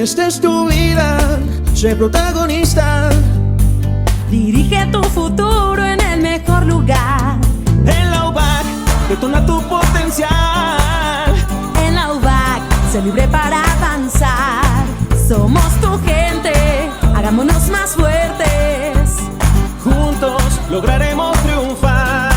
Esta es tu vida, sé protagonista. Dirige tu futuro en el mejor lugar. En la UBAC, detona tu potencial. En la UBAC, sé libre para avanzar. Somos tu gente, hagámonos más fuertes. Juntos lograremos triunfar.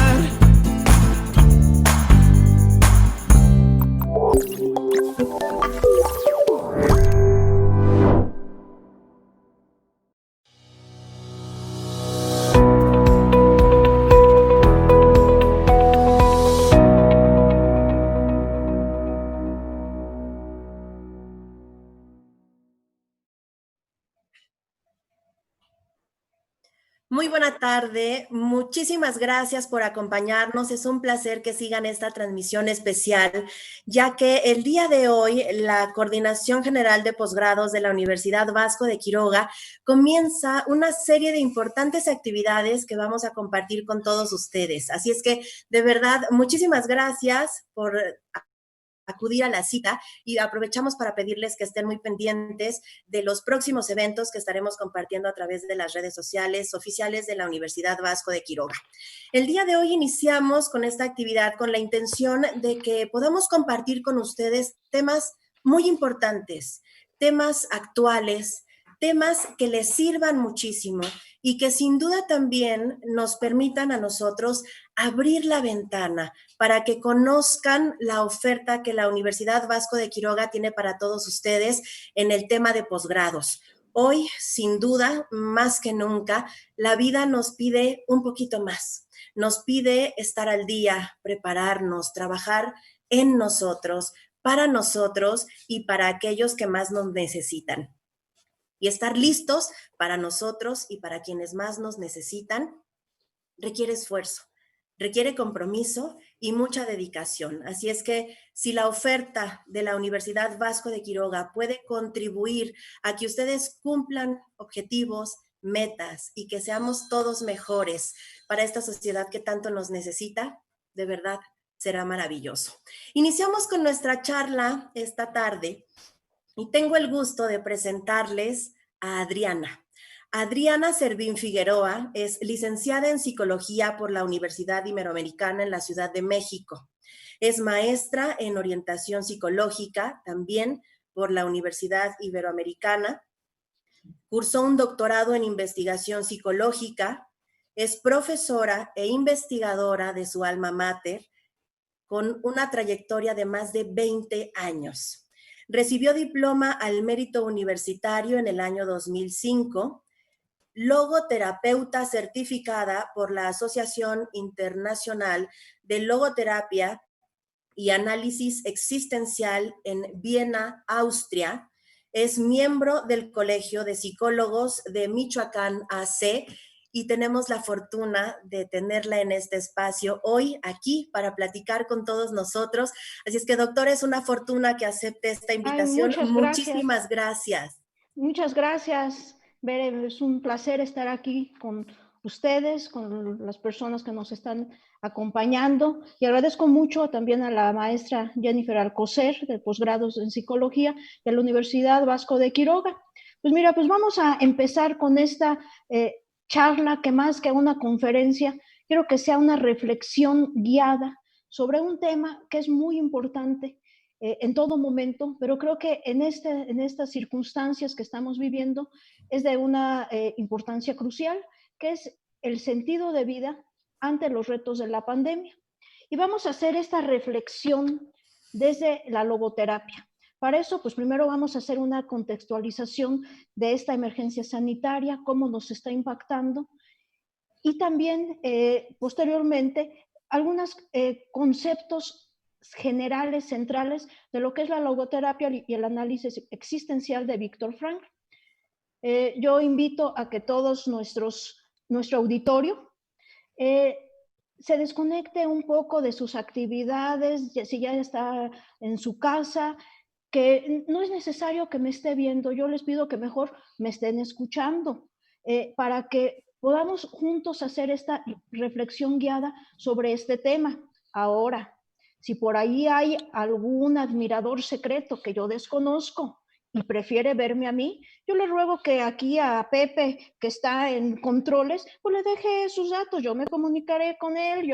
Muy buena tarde, muchísimas gracias por acompañarnos. Es un placer que sigan esta transmisión especial, ya que el día de hoy la Coordinación General de Posgrados de la Universidad Vasco de Quiroga comienza una serie de importantes actividades que vamos a compartir con todos ustedes. Así es que, de verdad, muchísimas gracias por acudir a la cita y aprovechamos para pedirles que estén muy pendientes de los próximos eventos que estaremos compartiendo a través de las redes sociales oficiales de la Universidad Vasco de Quiroga. El día de hoy iniciamos con esta actividad con la intención de que podamos compartir con ustedes temas muy importantes, temas actuales, temas que les sirvan muchísimo y que sin duda también nos permitan a nosotros abrir la ventana para que conozcan la oferta que la Universidad Vasco de Quiroga tiene para todos ustedes en el tema de posgrados. Hoy, sin duda, más que nunca, la vida nos pide un poquito más. Nos pide estar al día, prepararnos, trabajar en nosotros, y para aquellos que más nos necesitan. Y estar listos para nosotros y para quienes más nos necesitan requiere esfuerzo, requiere compromiso y mucha dedicación. Así es que si la oferta de la Universidad Vasco de Quiroga puede contribuir a que ustedes cumplan objetivos, metas y que seamos todos mejores para esta sociedad que tanto nos necesita, de verdad será maravilloso. Iniciamos con nuestra charla esta tarde y tengo el gusto de presentarles a Adriana. Adriana Servín Figueroa es licenciada en Psicología por la Universidad Iberoamericana en la Ciudad de México. Es maestra en Orientación Psicológica también por la Universidad Iberoamericana. Cursó un doctorado en Investigación Psicológica. Es profesora e investigadora de su alma mater con una trayectoria de más de 20 años. Recibió diploma al mérito universitario en el año 2005, logoterapeuta certificada por la Asociación Internacional de Logoterapia y Análisis Existencial en Viena, Austria. Es miembro del Colegio de Psicólogos de Michoacán AC y tenemos la fortuna de tenerla en este espacio hoy aquí para platicar con todos nosotros. Así es que, doctora, es una fortuna que acepte esta Ay, invitación. muchas gracias. Muchísimas gracias. Muchas gracias, Bere. Es un placer estar aquí con ustedes, con las personas que nos están acompañando. Y agradezco mucho también a la maestra Jennifer Alcocer, de posgrados en Psicología de la Universidad Vasco de Quiroga. Pues mira, pues vamos a empezar con esta charla, que más que una conferencia, quiero que sea una reflexión guiada sobre un tema que es muy importante en todo momento, pero creo que en estas circunstancias que estamos viviendo es de una importancia crucial, que es el sentido de vida ante los retos de la pandemia. Y vamos a hacer esta reflexión desde la logoterapia. Para eso, pues primero vamos a hacer una contextualización de esta emergencia sanitaria, cómo nos está impactando, y también posteriormente algunos conceptos generales, centrales, de lo que es la logoterapia y el análisis existencial de Viktor Frankl. Yo invito a que todos nuestro auditorio se desconecte un poco de sus actividades, si ya está en su casa, que no es necesario que me esté viendo, yo les pido que mejor me estén escuchando, para que podamos juntos hacer esta reflexión guiada sobre este tema. Ahora, si por ahí hay algún admirador secreto que yo desconozco y prefiere verme a mí, yo le ruego que aquí a Pepe, que está en controles, pues le deje sus datos, yo me comunicaré con él,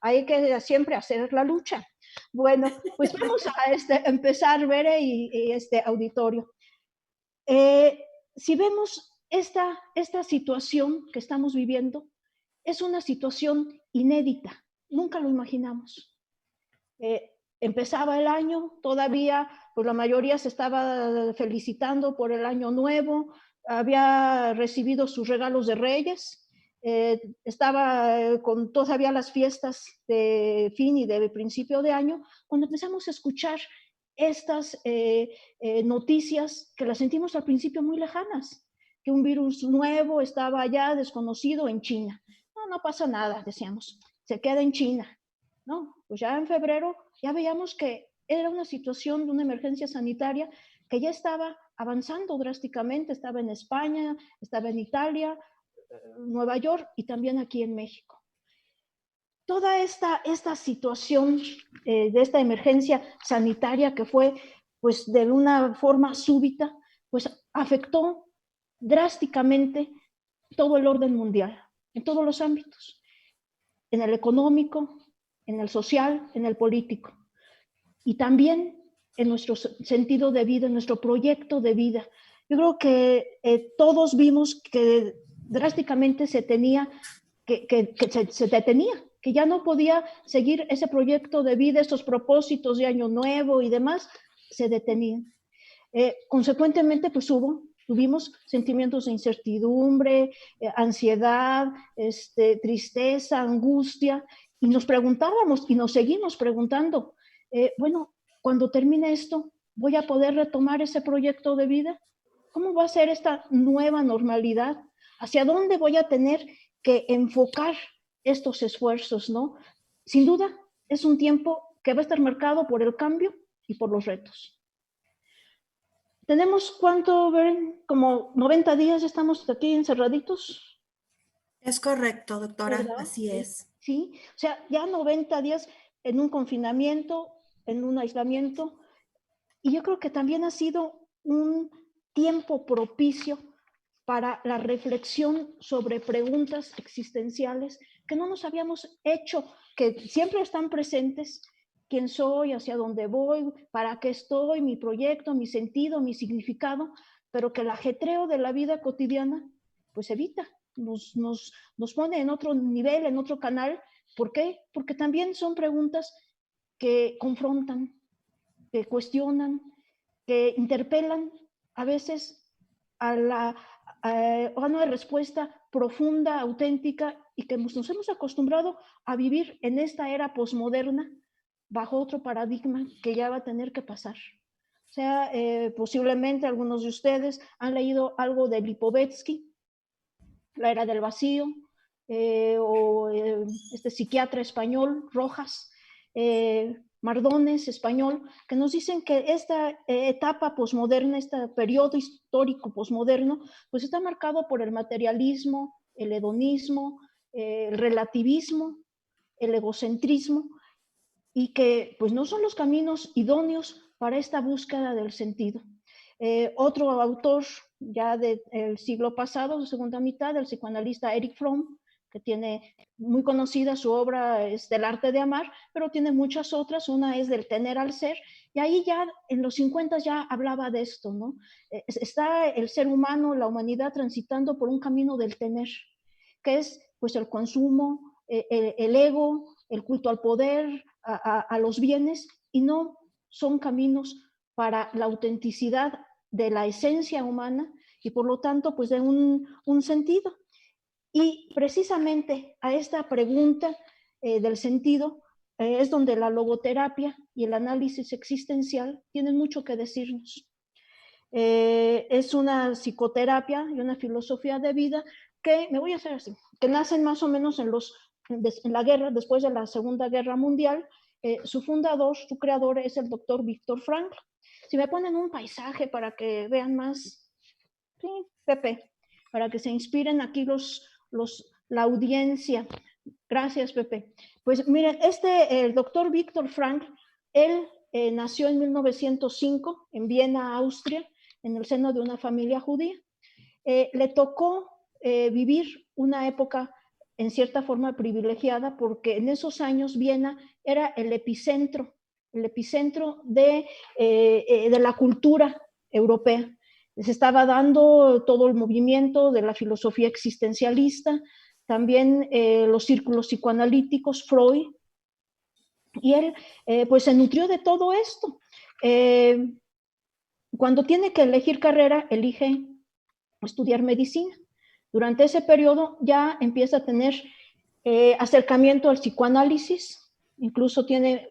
hay que siempre hacer la lucha. Bueno, pues vamos a empezar, Bere y este auditorio. Si vemos esta situación que estamos viviendo, es una situación inédita, nunca lo imaginamos. Empezaba el año, todavía pues la mayoría se estaba felicitando por el año nuevo, había recibido sus regalos de Reyes, estaba con todavía las fiestas de fin y de principio de año, cuando empezamos a escuchar estas noticias que las sentimos al principio muy lejanas, que un virus nuevo estaba allá desconocido en China. No pasa nada, decíamos, se queda en China. No, pues ya en febrero ya veíamos que era una situación de una emergencia sanitaria que ya estaba avanzando drásticamente, estaba en España, estaba en Italia, Nueva York y también aquí en México. Toda esta situación de esta emergencia sanitaria que fue pues de una forma súbita, pues afectó drásticamente todo el orden mundial, en todos los ámbitos, en el económico, en el social, en el político, y también en nuestro sentido de vida, en nuestro proyecto de vida. Yo creo que todos vimos que drásticamente se detenía, que ya no podía seguir ese proyecto de vida, esos propósitos de año nuevo y demás, se detenían. Consecuentemente, pues tuvimos sentimientos de incertidumbre, ansiedad, tristeza, angustia, y nos preguntábamos y nos seguimos preguntando, bueno, cuando termine esto, ¿voy a poder retomar ese proyecto de vida? ¿Cómo va a ser esta nueva normalidad? ¿Hacia dónde voy a tener que enfocar estos esfuerzos, no? Sin duda, es un tiempo que va a estar marcado por el cambio y por los retos. ¿Tenemos cuánto, Beren? Como 90 días estamos aquí encerraditos. Es correcto, doctora, ¿Verdad? así es. Sí, o sea, ya 90 días en un confinamiento, en un aislamiento, y yo creo que también ha sido un tiempo propicio para la reflexión sobre preguntas existenciales que no nos habíamos hecho, que siempre están presentes. ¿Quién soy? ¿Hacia dónde voy? ¿Para qué estoy? ¿Mi proyecto? ¿Mi sentido? ¿Mi significado? Pero que el ajetreo de la vida cotidiana pues evita, nos pone en otro nivel, en otro canal. ¿Por qué? Porque también son preguntas que confrontan, que cuestionan, que interpelan a veces a una respuesta profunda, auténtica, y que nos hemos acostumbrado a vivir en esta era posmoderna bajo otro paradigma que ya va a tener que pasar. O sea, posiblemente algunos de ustedes han leído algo de Lipovetsky, La era del vacío, o este psiquiatra español, Rojas, Mardones, español, que nos dicen que esta etapa posmoderna, este periodo histórico posmoderno, pues está marcado por el materialismo, el hedonismo, el relativismo, el egocentrismo, y que pues no son los caminos idóneos para esta búsqueda del sentido. Otro autor ya del siglo pasado, de segunda mitad, el psicoanalista Erich Fromm, que tiene muy conocida su obra es del arte de amar, pero tiene muchas otras, una es del tener al ser, y ahí ya en los 50 ya hablaba de esto, ¿no? Está el ser humano, la humanidad transitando por un camino del tener, que es pues el consumo, el ego, el culto al poder, a los bienes, y no son caminos para la autenticidad de la esencia humana y por lo tanto pues de un sentido. Y precisamente a esta pregunta del sentido es donde la logoterapia y el análisis existencial tienen mucho que decirnos. Es una psicoterapia y una filosofía de vida que, me voy a hacer así, que nacen más o menos en la guerra, después de la Segunda Guerra Mundial. Su fundador, su creador es el doctor Viktor Frankl. Si me ponen un paisaje para que vean más, sí, Pepe, para que se inspiren aquí la audiencia. Gracias, Pepe. Pues miren, el doctor Viktor Frankl, él nació en 1905 en Viena, Austria, en el seno de una familia judía. Le tocó vivir una época en cierta forma privilegiada porque en esos años Viena era el epicentro de la cultura europea. Se estaba dando todo el movimiento de la filosofía existencialista, también los círculos psicoanalíticos, Freud, y él pues se nutrió de todo esto. Cuando tiene que elegir carrera, elige estudiar medicina. Durante ese periodo ya empieza a tener acercamiento al psicoanálisis, incluso tiene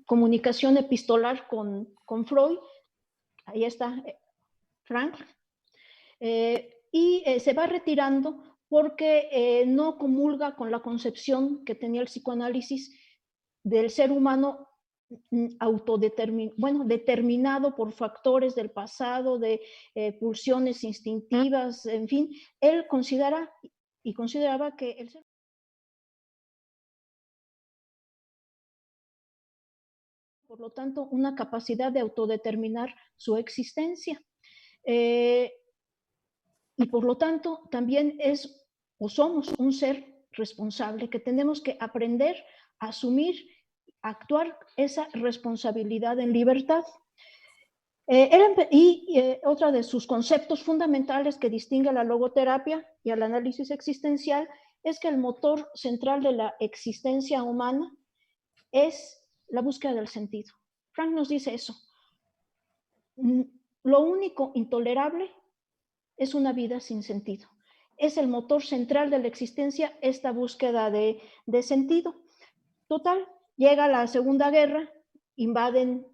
comunicación epistolar con Freud. Ahí está Frankl. Se va retirando porque no comulga con la concepción que tenía el psicoanálisis del ser humano determinado por factores del pasado, de pulsiones instintivas, en fin. Él consideraba que el ser por lo tanto, una capacidad de autodeterminar su existencia. Y por lo tanto, también es o somos un ser responsable que tenemos que aprender a asumir, a actuar esa responsabilidad en libertad. Otro de sus conceptos fundamentales que distingue a la logoterapia y al análisis existencial es que el motor central de la existencia humana es la búsqueda del sentido. Frank nos dice eso. Lo único intolerable es una vida sin sentido. Es el motor central de la existencia, esta búsqueda de sentido. Total, llega la Segunda Guerra, invaden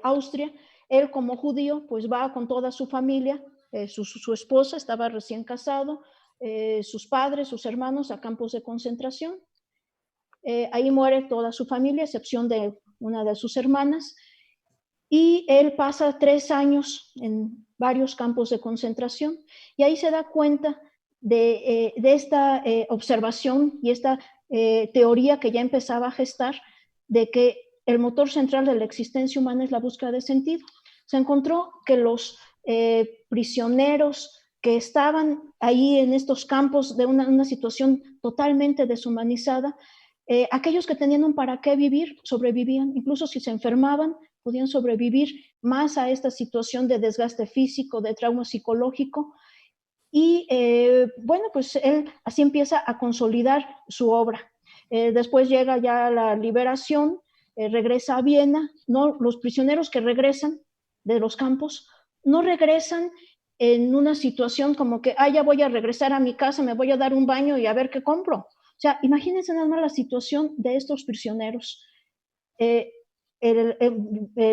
Austria. Él, como judío, pues va con toda su familia, su esposa estaba recién casado, sus padres, sus hermanos a campos de concentración. Ahí muere toda su familia, a excepción de una de sus hermanas, y él pasa 3 años en varios campos de concentración, y ahí se da cuenta de esta observación y esta teoría que ya empezaba a gestar, de que el motor central de la existencia humana es la búsqueda de sentido. Se encontró que los prisioneros que estaban ahí en estos campos de una situación totalmente deshumanizada, aquellos que tenían un para qué vivir sobrevivían, incluso si se enfermaban, podían sobrevivir más a esta situación de desgaste físico, de trauma psicológico. Y pues él así empieza a consolidar su obra. Después llega ya la liberación, regresa a Viena. No, los prisioneros que regresan de los campos no regresan en una situación como que, ya voy a regresar a mi casa, me voy a dar un baño y a ver qué compro. O sea, imagínense nada más la situación de estos prisioneros,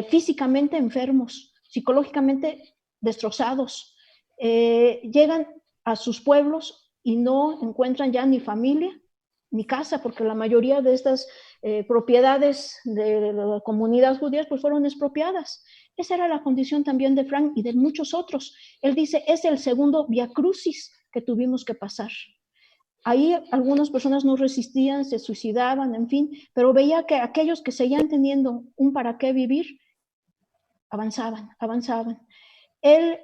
físicamente enfermos, psicológicamente destrozados. Llegan a sus pueblos y no encuentran ya ni familia ni casa, porque la mayoría de estas propiedades de la comunidad judía pues fueron expropiadas. Esa era la condición también de Frank y de muchos otros. Él dice, es el segundo vía crucis que tuvimos que pasar. Ahí algunas personas no resistían, se suicidaban, en fin, pero veía que aquellos que seguían teniendo un para qué vivir, avanzaban. Él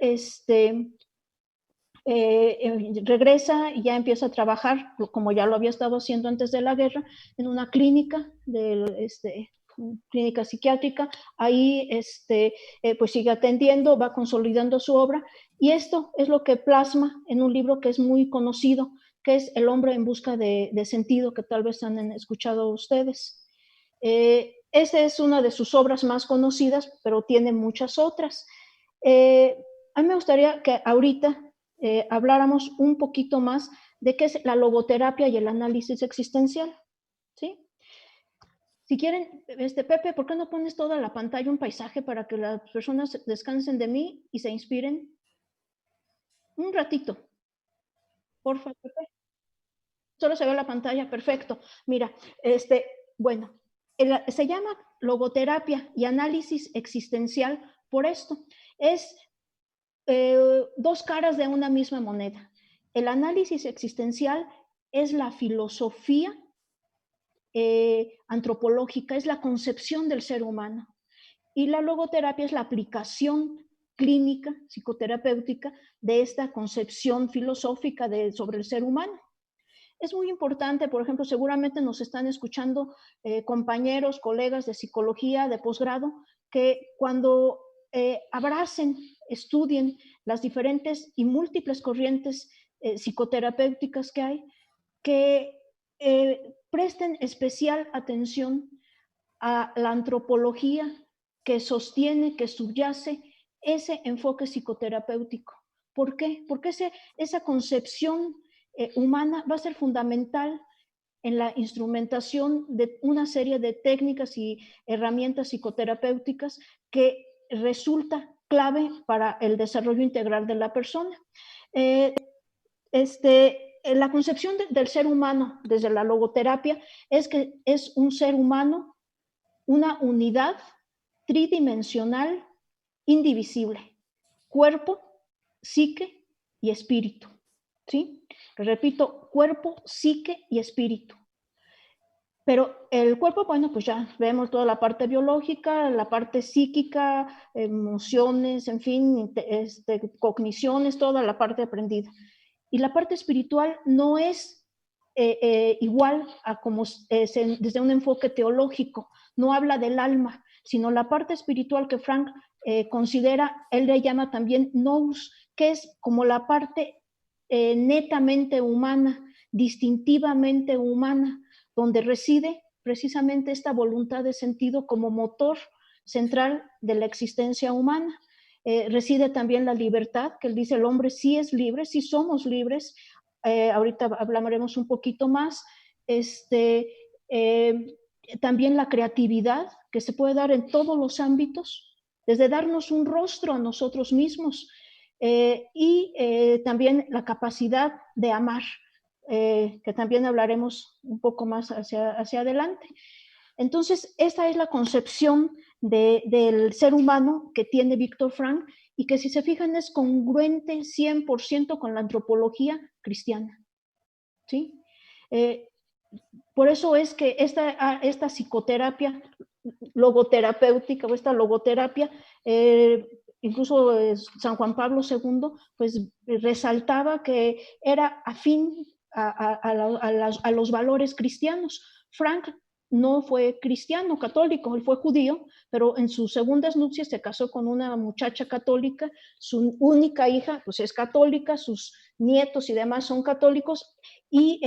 regresa y ya empieza a trabajar, como ya lo había estado haciendo antes de la guerra, en una clínica, clínica psiquiátrica. Ahí pues sigue atendiendo, va consolidando su obra, y esto es lo que plasma en un libro que es muy conocido, que es El hombre en busca de sentido, que tal vez han escuchado ustedes. Esta es una de sus obras más conocidas, pero tiene muchas otras. A mí me gustaría que ahorita habláramos un poquito más de qué es la logoterapia y el análisis existencial, ¿sí? Si quieren, Pepe, ¿por qué no pones toda la pantalla un paisaje para que las personas descansen de mí y se inspiren? Un ratito. Por favor, Pepe. Solo se ve la pantalla, perfecto. Mira, bueno, se llama logoterapia y análisis existencial por esto. Es dos caras de una misma moneda. El análisis existencial es la filosofía antropológica, es la concepción del ser humano. Y la logoterapia es la aplicación clínica, psicoterapéutica, de esta concepción filosófica sobre el ser humano. Es muy importante, por ejemplo, seguramente nos están escuchando compañeros, colegas de psicología, de posgrado, que cuando abracen, estudien las diferentes y múltiples corrientes psicoterapéuticas que hay, que presten especial atención a la antropología que sostiene, que subyace ese enfoque psicoterapéutico. ¿Por qué? Porque esa concepción humana va a ser fundamental en la instrumentación de una serie de técnicas y herramientas psicoterapéuticas que resulta clave para el desarrollo integral de la persona. La concepción del ser humano desde la logoterapia es que es un ser humano, una unidad tridimensional indivisible, cuerpo, psique y espíritu, ¿sí? Repito, cuerpo, psique y espíritu. Pero el cuerpo, bueno, pues ya vemos toda la parte biológica, la parte psíquica, emociones, en fin, cogniciones, toda la parte aprendida. Y la parte espiritual no es igual a como desde un enfoque teológico, no habla del alma, sino la parte espiritual que Frank considera, él le llama también nous, que es como la parte netamente humana, distintivamente humana, donde reside precisamente esta voluntad de sentido como motor central de la existencia humana. Reside también la libertad, que él dice el hombre sí es libre, sí somos libres. Ahorita hablaremos un poquito más. También la creatividad, que se puede dar en todos los ámbitos, desde darnos un rostro a nosotros mismos, y también la capacidad de amar, que también hablaremos un poco más hacia adelante. Entonces, esta es la concepción del ser humano que tiene Viktor Frankl y que, si se fijan, es congruente 100% con la antropología cristiana, ¿sí? Por eso es que esta psicoterapia logoterapéutica o esta logoterapia, incluso San Juan Pablo II, pues resaltaba que era afín a los valores cristianos. Frankl no fue cristiano católico, él fue judío, pero en sus segundas nupcias se casó con una muchacha católica, su única hija pues es católica, sus nietos y demás son católicos, y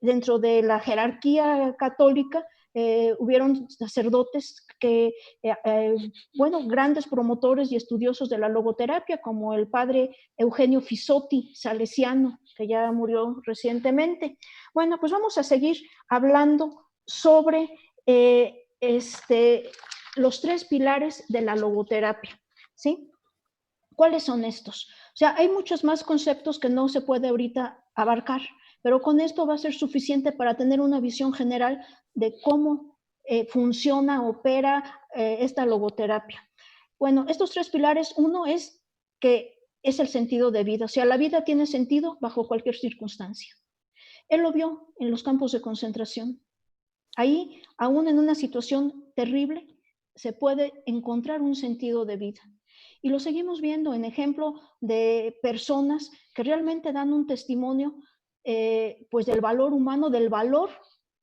dentro de la jerarquía católica hubieron sacerdotes que, bueno, grandes promotores y estudiosos de la logoterapia, como el padre Eugenio Fisotti, salesiano, que ya murió recientemente. Bueno, pues vamos a seguir hablando sobre los 3 pilares de la logoterapia, ¿sí? ¿Cuáles son estos? O sea, hay muchos más conceptos que no se puede ahorita abarcar, pero con esto va a ser suficiente para tener una visión general de cómo funciona, opera esta logoterapia. Bueno, estos 3 pilares, uno es que es el sentido de vida, o sea, la vida tiene sentido bajo cualquier circunstancia. Él lo vio en los campos de concentración. Ahí, aún en una situación terrible, se puede encontrar un sentido de vida. Y lo seguimos viendo en ejemplo de personas que realmente dan un testimonio pues del valor humano, del valor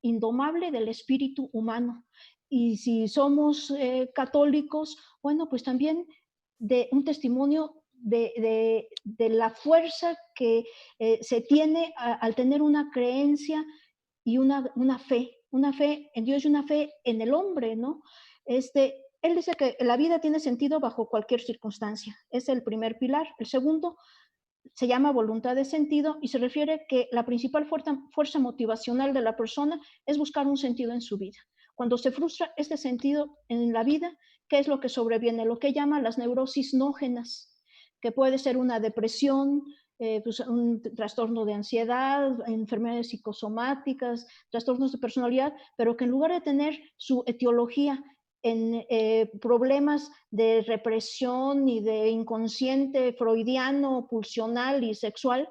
indomable del espíritu humano. Y si somos católicos, bueno, pues también de un testimonio de la fuerza que se tiene al tener una creencia y una fe en Dios y una fe en el hombre, ¿no? Él dice que la vida tiene sentido bajo cualquier circunstancia. Es el primer pilar. El segundo se llama voluntad de sentido y se refiere que la principal fuerza motivacional de la persona es buscar un sentido en su vida. Cuando se frustra este sentido en la vida, ¿qué es lo que sobreviene? Lo que llama las neurosis nógenas, que puede ser una depresión, pues un trastorno de ansiedad, enfermedades psicosomáticas, trastornos de personalidad, pero que en lugar de tener su etiología en problemas de represión y de inconsciente freudiano, pulsional y sexual,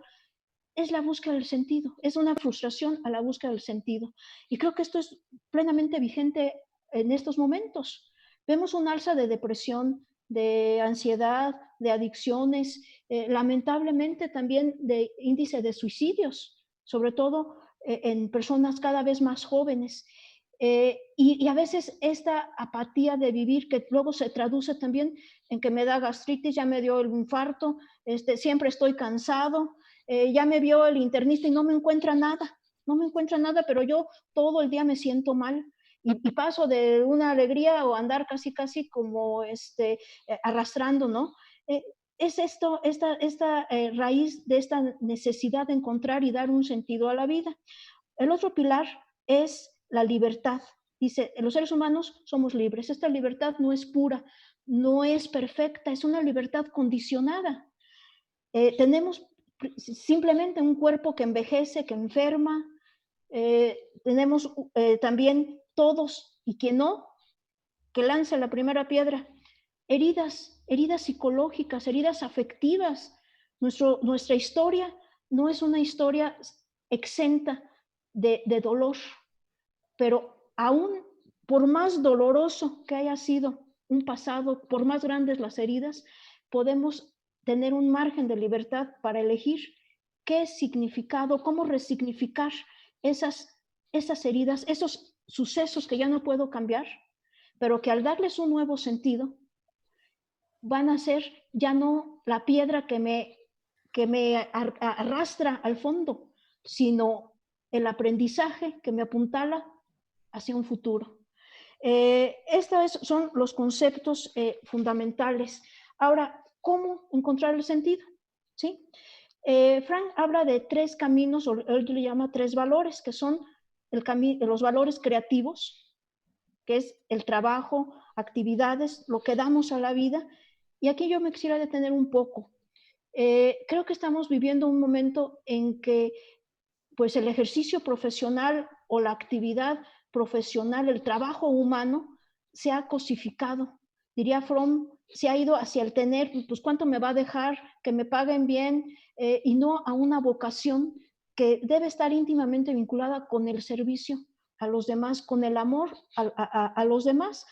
es la búsqueda del sentido, es una frustración a la búsqueda del sentido. Y creo que esto es plenamente vigente en estos momentos. Vemos un alza de depresión, de ansiedad, de adicciones, lamentablemente también de índice de suicidios, sobre todo en personas cada vez más jóvenes. Y a veces esta apatía de vivir, que luego se traduce también en que me da gastritis, ya me dio el infarto, siempre estoy cansado, ya me vio el internista y no me encuentra nada, pero yo todo el día me siento mal. Y paso de una alegría o andar casi como arrastrando, ¿no? Es esta raíz de esta necesidad de encontrar y dar un sentido a la vida. El otro pilar es la libertad. Dice, los seres humanos somos libres. Esta libertad no es pura, no es perfecta, es una libertad condicionada. Tenemos simplemente un cuerpo que envejece, que enferma. Tenemos también todos, y quien no, que lance la primera piedra. Heridas psicológicas, heridas afectivas. Nuestra historia no es una historia exenta de dolor, pero aún por más doloroso que haya sido un pasado, por más grandes las heridas, podemos tener un margen de libertad para elegir qué significado, cómo resignificar esas heridas, esos sucesos que ya no puedo cambiar, pero que al darles un nuevo sentido, van a ser ya no la piedra que me arrastra al fondo, sino el aprendizaje que me apuntala hacia un futuro. Estos son los conceptos fundamentales. Ahora, ¿cómo encontrar el sentido? ¿Sí? Frank habla de 3 caminos, o él le llama 3 valores, que son los valores creativos, que es el trabajo, actividades, lo que damos a la vida. Y aquí yo me quisiera detener un poco. Creo que estamos viviendo un momento en que pues, el ejercicio profesional o la actividad profesional, el trabajo humano, se ha cosificado. Diría Fromm, se ha ido hacia el tener, pues cuánto me va a dejar, que me paguen bien, y no a una vocación que debe estar íntimamente vinculada con el servicio a los demás, con el amor a los demás.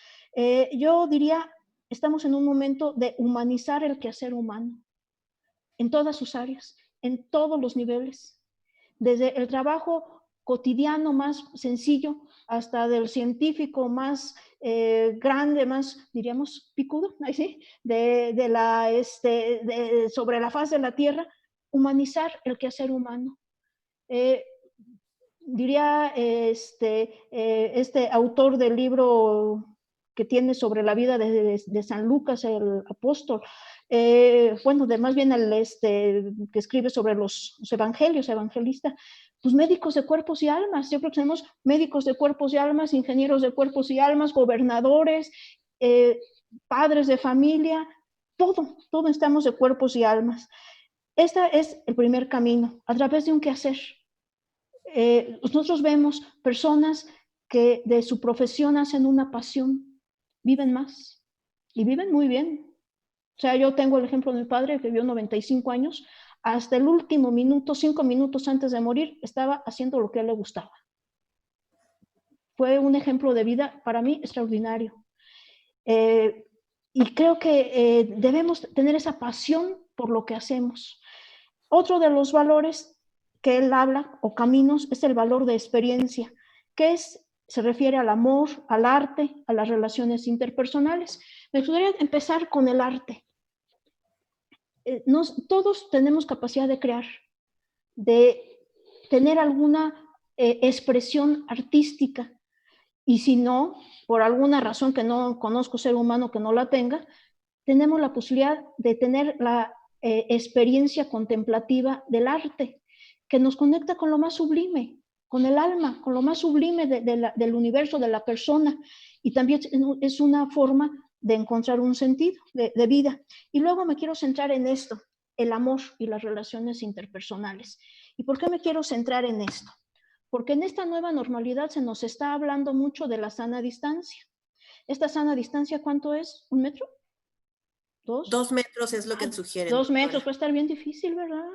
Yo diría, estamos en un momento de humanizar el quehacer humano en todas sus áreas, en todos los niveles, desde el trabajo cotidiano más sencillo hasta del científico más grande, más, diríamos, picudo, ¿sí? Sobre la faz de la tierra, humanizar el quehacer humano. Diría este autor del libro que tiene sobre la vida de San Lucas, el apóstol, bueno, más bien que escribe sobre los evangelios, evangelista, pues médicos de cuerpos y almas. Yo creo que tenemos médicos de cuerpos y almas, ingenieros de cuerpos y almas, gobernadores, padres de familia, todo estamos de cuerpos y almas. Este es el primer camino, a través de un quehacer. Nosotros vemos personas que de su profesión hacen una pasión, viven más y viven muy bien. O sea, yo tengo el ejemplo de mi padre que vivió 95 años, hasta el último minuto, 5 minutos antes de morir, estaba haciendo lo que a él le gustaba. Fue un ejemplo de vida para mí extraordinario. Y creo que debemos tener esa pasión por lo que hacemos. Otro de los valores que él habla, o caminos, es el valor de experiencia, que se refiere al amor, al arte, a las relaciones interpersonales. Me gustaría empezar con el arte. Todos tenemos capacidad de crear, de tener alguna expresión artística, y si no, por alguna razón que no conozco ser humano que no la tenga, tenemos la posibilidad de tener la experiencia contemplativa del arte, que nos conecta con lo más sublime, con el alma, con lo más sublime del universo, de la persona, y también es una forma de encontrar un sentido de vida. Y luego me quiero centrar en esto, el amor y las relaciones interpersonales. ¿Y por qué me quiero centrar en esto? Porque en esta nueva normalidad se nos está hablando mucho de la sana distancia. ¿Esta sana distancia cuánto es? ¿1 metro? ¿2? 2 metros es lo que sugieren. 2 metros, va a estar bien difícil, ¿verdad?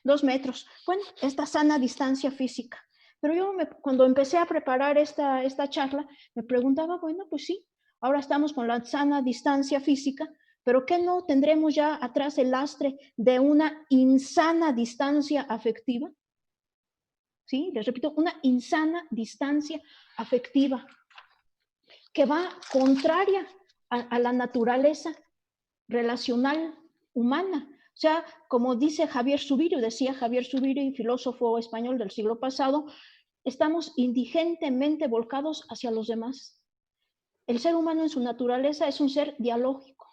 2 metros. Bueno, esta sana distancia física. Pero yo cuando empecé a preparar esta charla, me preguntaba, bueno, pues sí, ahora estamos con la sana distancia física, pero ¿qué no tendremos ya atrás el lastre de una insana distancia afectiva? ¿Sí? Les repito, una insana distancia afectiva que va contraria a la naturaleza relacional humana. O sea, como dice Javier Zubiri, decía Javier Zubiri, filósofo español del siglo pasado, estamos indigentemente volcados hacia los demás. El ser humano en su naturaleza es un ser dialógico,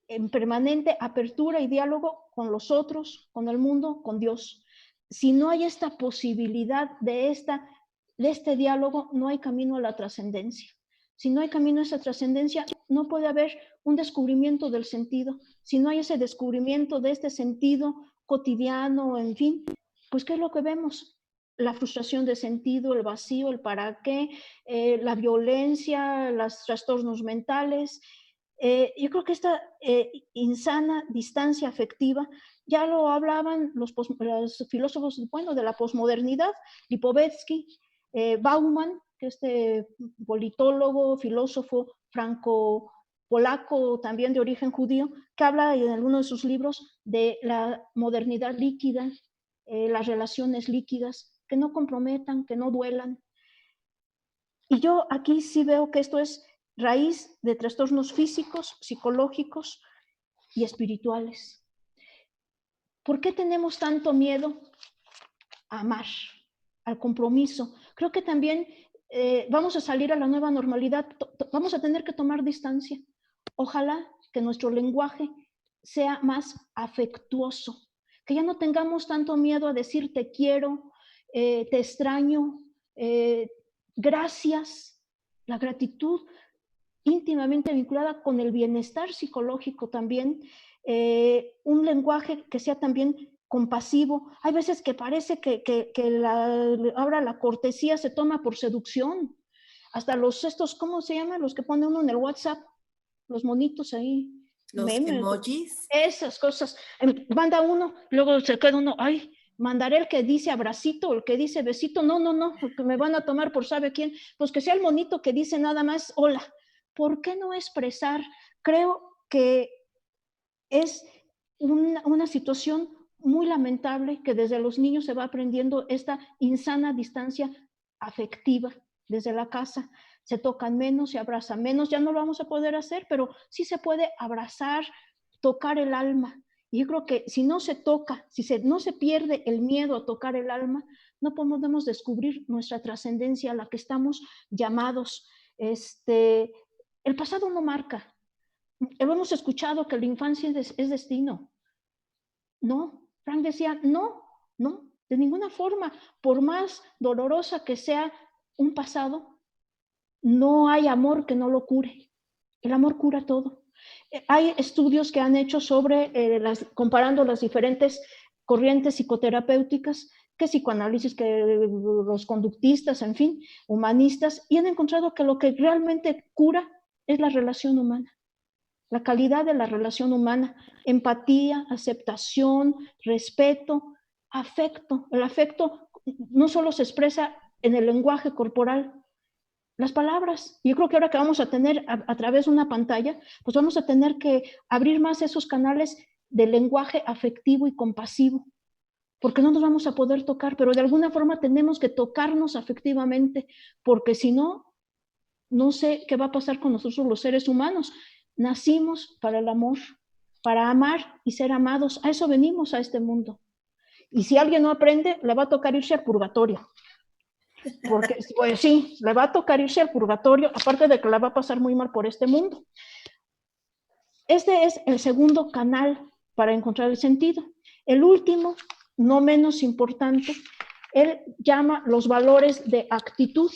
en permanente apertura y diálogo con los otros, con el mundo, con Dios. Si no hay esta posibilidad de este diálogo, no hay camino a la trascendencia. Si no hay camino a esa trascendencia, no puede haber un descubrimiento del sentido. Si no hay ese descubrimiento de este sentido cotidiano, en fin, pues ¿qué es lo que vemos? La frustración de sentido, el vacío, el para qué, la violencia, los trastornos mentales. Yo creo que esta insana distancia afectiva, ya lo hablaban los filósofos, bueno, de la posmodernidad, Lipovetsky, Bauman, que este politólogo, filósofo franco-polaco, también de origen judío, que habla en alguno de sus libros de la modernidad líquida, las relaciones líquidas, que no comprometan, que no duelan. Y yo aquí sí veo que esto es raíz de trastornos físicos, psicológicos y espirituales. ¿Por qué tenemos tanto miedo a amar, al compromiso? Creo que también vamos a salir a la nueva normalidad, vamos a tener que tomar distancia. Ojalá que nuestro lenguaje sea más afectuoso, que ya no tengamos tanto miedo a decir te quiero, te extraño, gracias. La gratitud íntimamente vinculada con el bienestar psicológico también, un lenguaje que sea también compasivo. Hay veces que parece que ahora la cortesía se toma por seducción. Hasta estos, ¿cómo se llaman? Los que pone uno en el WhatsApp, los monitos ahí. Los memes, emojis. Esas cosas. Manda uno, luego se queda uno, ay, mandaré el que dice abracito, el que dice besito. No, porque me van a tomar por sabe quién. Pues que sea el monito que dice nada más hola. ¿Por qué no expresar? Creo que es una situación muy lamentable que desde los niños se va aprendiendo esta insana distancia afectiva desde la casa. Se tocan menos, se abrazan menos, ya no lo vamos a poder hacer, pero sí se puede abrazar, tocar el alma. Y yo creo que si no se toca, no se pierde el miedo a tocar el alma, no podemos descubrir nuestra trascendencia a la que estamos llamados. El pasado no marca. Hemos escuchado que la infancia es destino. No, Frank decía, no, de ninguna forma. Por más dolorosa que sea un pasado, no hay amor que no lo cure. El amor cura todo. Hay estudios que han hecho sobre, comparando las diferentes corrientes psicoterapéuticas, que psicoanálisis, que los conductistas, en fin, humanistas, y han encontrado que lo que realmente cura es la relación humana, la calidad de la relación humana, empatía, aceptación, respeto, afecto. El afecto no solo se expresa en el lenguaje corporal, las palabras. Yo creo que ahora que vamos a tener a través de una pantalla, pues vamos a tener que abrir más esos canales de lenguaje afectivo y compasivo, porque no nos vamos a poder tocar, pero de alguna forma tenemos que tocarnos afectivamente, porque si no, no sé qué va a pasar con nosotros los seres humanos. Nacimos para el amor, para amar y ser amados. A eso venimos a este mundo. Y si alguien no aprende, le va a tocar irse al purgatorio. Porque, pues sí, le va a tocar irse al purgatorio, aparte de que la va a pasar muy mal por este mundo. Este es el segundo canal para encontrar el sentido. El último, no menos importante, él llama los valores de actitud,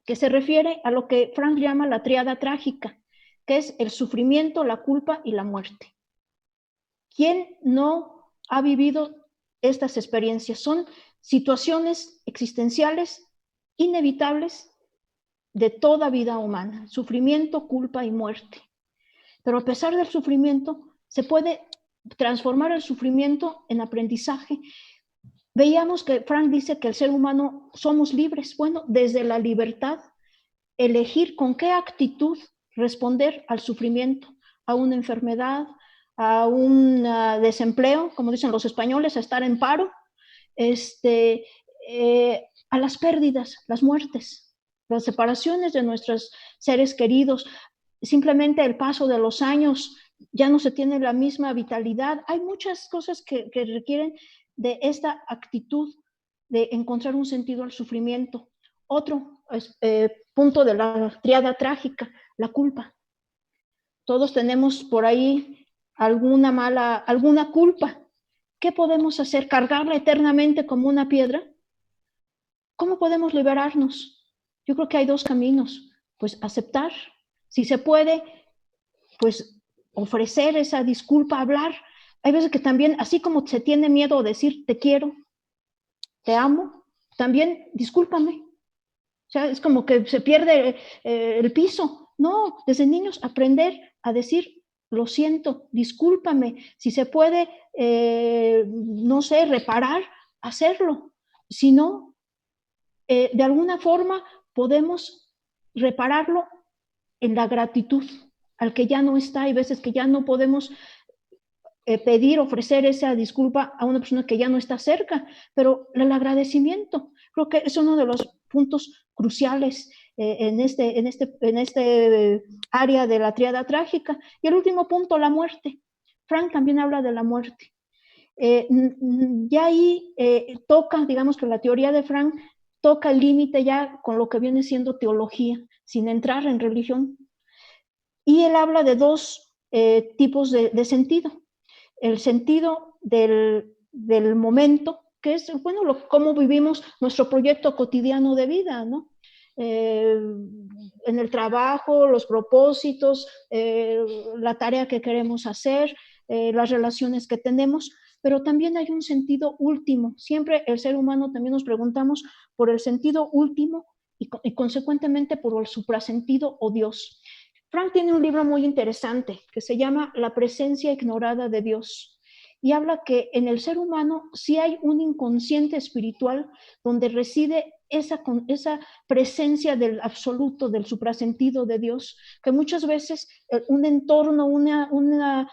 que se refiere a lo que Frank llama la tríada trágica, que es el sufrimiento, la culpa y la muerte. ¿Quién no ha vivido estas experiencias? Son situaciones existenciales inevitables de toda vida humana, sufrimiento, culpa y muerte. Pero a pesar del sufrimiento, se puede transformar el sufrimiento en aprendizaje. Veíamos que Frank dice que el ser humano somos libres. Bueno, desde la libertad, elegir con qué actitud responder al sufrimiento, a una enfermedad, a un desempleo, como dicen los españoles, a estar en paro, a las pérdidas, las muertes, las separaciones de nuestros seres queridos, simplemente el paso de los años, ya no se tiene la misma vitalidad. Hay muchas cosas que requieren de esta actitud de encontrar un sentido al sufrimiento. Otro punto de la tríada trágica, la culpa. Todos tenemos por ahí alguna culpa. ¿Qué podemos hacer? ¿Cargarla eternamente como una piedra? ¿Cómo podemos liberarnos? Yo creo que hay dos caminos. Pues aceptar, si se puede, pues ofrecer esa disculpa, hablar. Hay veces que también, así como se tiene miedo a decir te quiero, te amo, también discúlpame. O sea, es como que se pierde el piso. No, desde niños aprender a decir lo siento, discúlpame. Si se puede, no sé, reparar, hacerlo. Si no, de alguna forma podemos repararlo en la gratitud al que ya no está. Hay veces que ya no podemos pedir, ofrecer esa disculpa a una persona que ya no está cerca, pero el agradecimiento creo que es uno de los puntos cruciales en este área de la tríada trágica. Y el último punto, la muerte. Frank también habla de la muerte. Ya ahí toca, digamos que la teoría de Frank toca el límite ya con lo que viene siendo teología, sin entrar en religión. Y él habla de dos tipos de sentido. El sentido del momento, que es, bueno, cómo vivimos nuestro proyecto cotidiano de vida, ¿no? En el trabajo, los propósitos, la tarea que queremos hacer, las relaciones que tenemos, pero también hay un sentido último. Siempre el ser humano también nos preguntamos por el sentido último y consecuentemente por el suprasentido o Dios. Frank tiene un libro muy interesante que se llama La presencia ignorada de Dios y habla que en el ser humano sí hay un inconsciente espiritual donde reside esa presencia del absoluto, del suprasentido de Dios, que muchas veces un entorno, una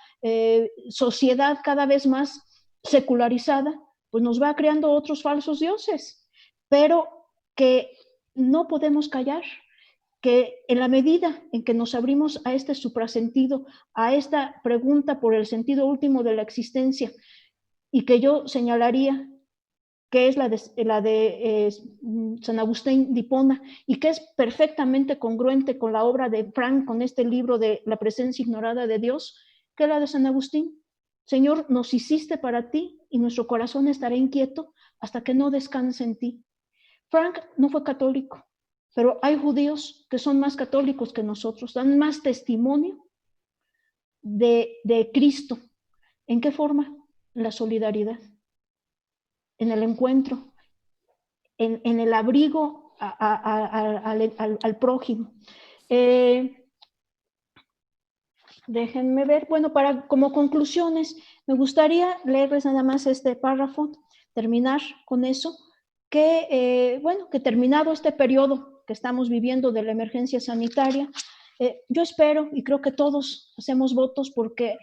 sociedad cada vez más secularizada, pues nos va creando otros falsos dioses, pero que no podemos callar, que en la medida en que nos abrimos a este suprasentido, a esta pregunta por el sentido último de la existencia, y que yo señalaría que es la de San Agustín de Hipona, y que es perfectamente congruente con la obra de Frank, con este libro de La presencia ignorada de Dios, que es la de San Agustín. Señor, nos hiciste para ti y nuestro corazón estará inquieto hasta que no descanse en ti. Frank no fue católico, pero hay judíos que son más católicos que nosotros, dan más testimonio de Cristo. ¿En qué forma? La solidaridad, en el encuentro, en el abrigo al prójimo. Déjenme ver, bueno, como conclusiones, me gustaría leerles nada más este párrafo, terminar con eso, que terminado este periodo que estamos viviendo de la emergencia sanitaria, yo espero y creo que todos hacemos votos porque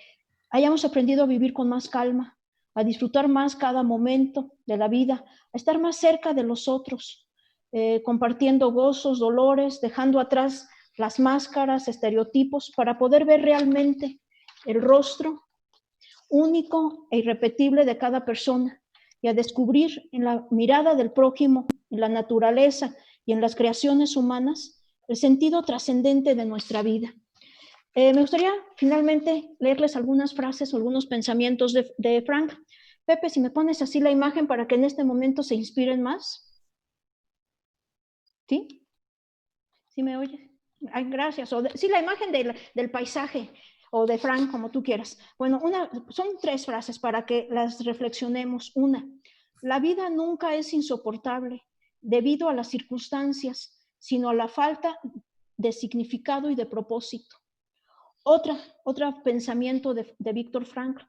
hayamos aprendido a vivir con más calma, a disfrutar más cada momento de la vida, a estar más cerca de los otros, compartiendo gozos, dolores, dejando atrás las máscaras, estereotipos, para poder ver realmente el rostro único e irrepetible de cada persona y a descubrir en la mirada del prójimo, en la naturaleza y en las creaciones humanas el sentido trascendente de nuestra vida. Me gustaría finalmente leerles algunas frases, algunos pensamientos de Frank. Pepe, si me pones así la imagen para que en este momento se inspiren más. ¿Sí? ¿Sí me oyes? Ay, gracias. Sí, la imagen del paisaje o de Frank, como tú quieras. Bueno, son 3 frases para que las reflexionemos. Una, la vida nunca es insoportable debido a las circunstancias, sino a la falta de significado y de propósito. Otro pensamiento de Víctor Frankl,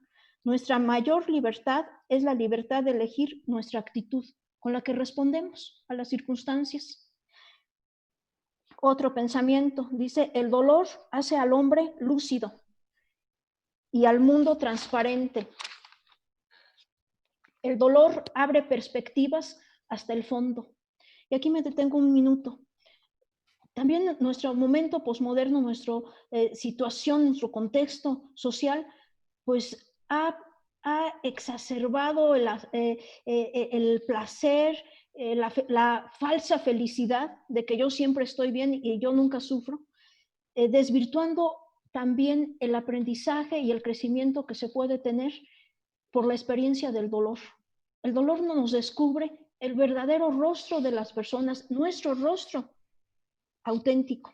nuestra mayor libertad es la libertad de elegir nuestra actitud con la que respondemos a las circunstancias. Otro pensamiento dice, el dolor hace al hombre lúcido y al mundo transparente. El dolor abre perspectivas hasta el fondo. Y aquí me detengo un minuto. También nuestro momento posmoderno, nuestra situación, nuestro contexto social, pues ha exacerbado el placer, la falsa felicidad de que yo siempre estoy bien y yo nunca sufro, desvirtuando también el aprendizaje y el crecimiento que se puede tener por la experiencia del dolor. El dolor nos descubre el verdadero rostro de las personas, nuestro rostro auténtico.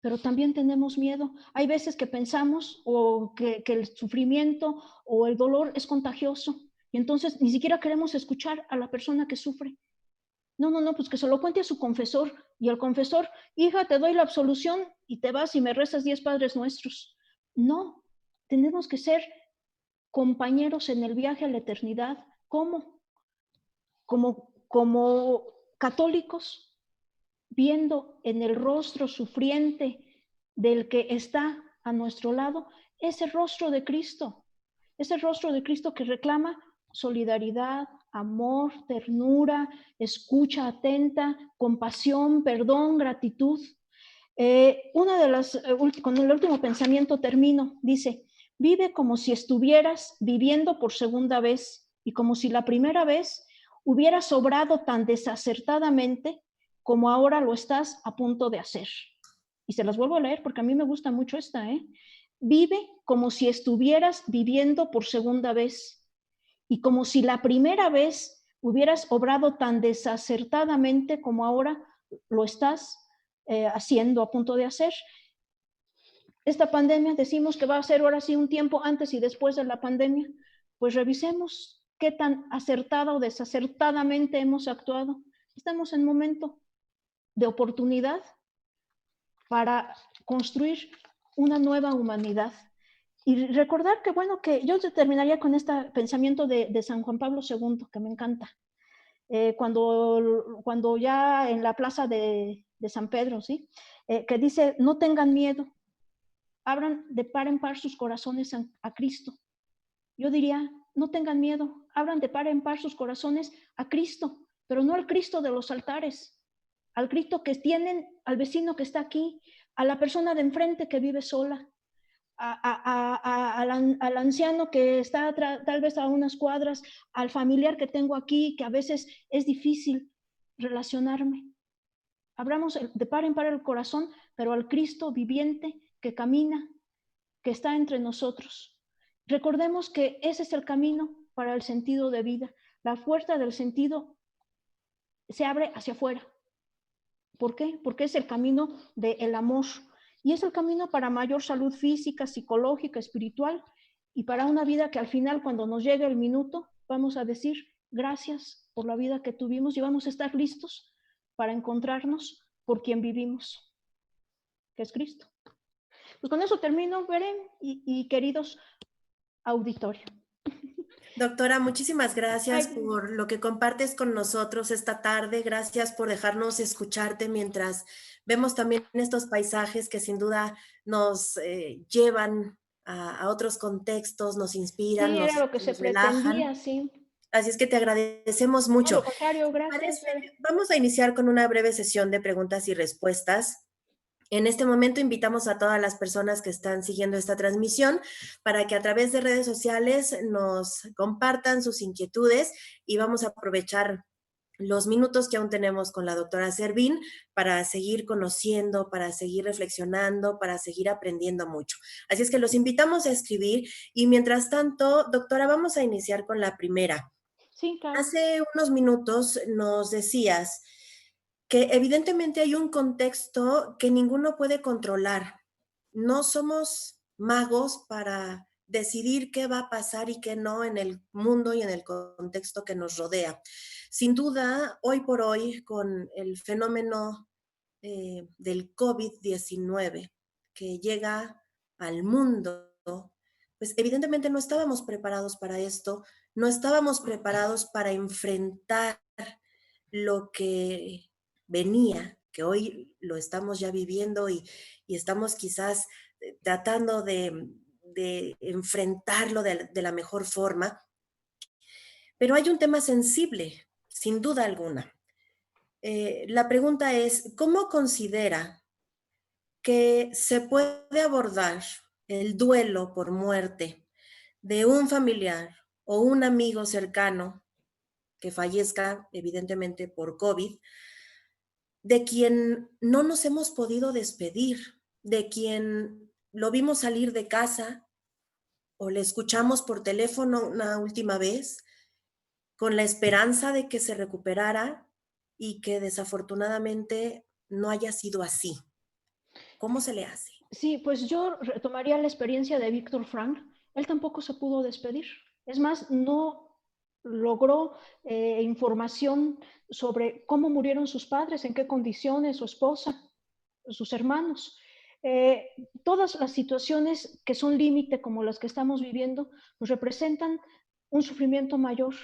pero también tenemos miedo. Hay veces que pensamos o que el sufrimiento o el dolor es contagioso y entonces ni siquiera queremos escuchar a la persona que sufre. No, pues que se lo cuente a su confesor y el confesor, hija, te doy la absolución y te vas y me rezas 10 Padres Nuestros. No, tenemos que ser compañeros en el viaje a la eternidad. ¿Cómo? Como católicos, viendo en el rostro sufriente del que está a nuestro lado ese rostro de Cristo que reclama solidaridad, amor, ternura, escucha atenta, compasión, perdón, gratitud. Con el último pensamiento termino, dice, vive como si estuvieras viviendo por segunda vez y como si la primera vez hubieras obrado tan desacertadamente como ahora lo estás a punto de hacer. Y se las vuelvo a leer porque a mí me gusta mucho esta, Vive como si estuvieras viviendo por segunda vez y como si la primera vez hubieras obrado tan desacertadamente como ahora lo estás haciendo, a punto de hacer. Esta pandemia decimos que va a ser ahora sí un tiempo antes y después de la pandemia, pues revisemos qué tan acertada o desacertadamente hemos actuado. Estamos en momento de oportunidad para construir una nueva humanidad. Y recordar que, bueno, que yo terminaría con este pensamiento de San Juan Pablo II, que me encanta. Cuando ya en la plaza de San Pedro, ¿sí? Que dice, no tengan miedo, abran de par en par sus corazones a Cristo. Yo diría, no tengan miedo, abran de par en par sus corazones a Cristo, pero no al Cristo de los altares, al Cristo que tienen, al vecino que está aquí, a la persona de enfrente que vive sola, al anciano que está tal vez a unas cuadras, al familiar que tengo aquí, que a veces es difícil relacionarme. Abramos de par en par el corazón, pero al Cristo viviente que camina, que está entre nosotros. Recordemos que ese es el camino para el sentido de vida. La puerta del sentido se abre hacia afuera. ¿Por qué? Porque es el camino del amor y es el camino para mayor salud física, psicológica, espiritual y para una vida que al final, cuando nos llegue el minuto, vamos a decir gracias por la vida que tuvimos y vamos a estar listos para encontrarnos por quien vivimos, que es Cristo. Pues con eso termino, Beren y queridos auditorio. Doctora, muchísimas gracias por lo que compartes con nosotros esta tarde. Gracias por dejarnos escucharte mientras vemos también estos paisajes que sin duda nos llevan a otros contextos, nos inspiran, Sí, era lo que se pretendía, sí. Así es que te agradecemos mucho. No, lo contrario, gracias. Vamos a iniciar con una breve sesión de preguntas y respuestas. En este momento invitamos a todas las personas que están siguiendo esta transmisión para que a través de redes sociales nos compartan sus inquietudes y vamos a aprovechar los minutos que aún tenemos con la doctora Servín para seguir conociendo, para seguir reflexionando, para seguir aprendiendo mucho. Así es que los invitamos a escribir y mientras tanto, doctora, vamos a iniciar con la primera. Sí, claro. Hace unos minutos nos decías que evidentemente hay un contexto que ninguno puede controlar. No somos magos para decidir qué va a pasar y qué no en el mundo y en el contexto que nos rodea. Sin duda, hoy por hoy, con el fenómeno del COVID-19 que llega al mundo, pues evidentemente no estábamos preparados para esto, no estábamos preparados para enfrentar lo que venía, que hoy lo estamos ya viviendo y estamos quizás tratando de enfrentarlo de la mejor forma. Pero hay un tema sensible, sin duda alguna. La pregunta es, ¿cómo considera que se puede abordar el duelo por muerte de un familiar o un amigo cercano que fallezca, evidentemente por COVID, de quien no nos hemos podido despedir, de quien lo vimos salir de casa o le escuchamos por teléfono una última vez, con la esperanza de que se recuperara y que desafortunadamente no haya sido así? ¿Cómo se le hace? Sí, pues yo retomaría la experiencia de Víctor Frank. Él tampoco se pudo despedir. Es más, no logró información sobre cómo murieron sus padres, en qué condiciones, su esposa, sus hermanos. Eh, Todas las situaciones que son límite, como las que estamos viviendo, pues representan un sufrimiento mayor.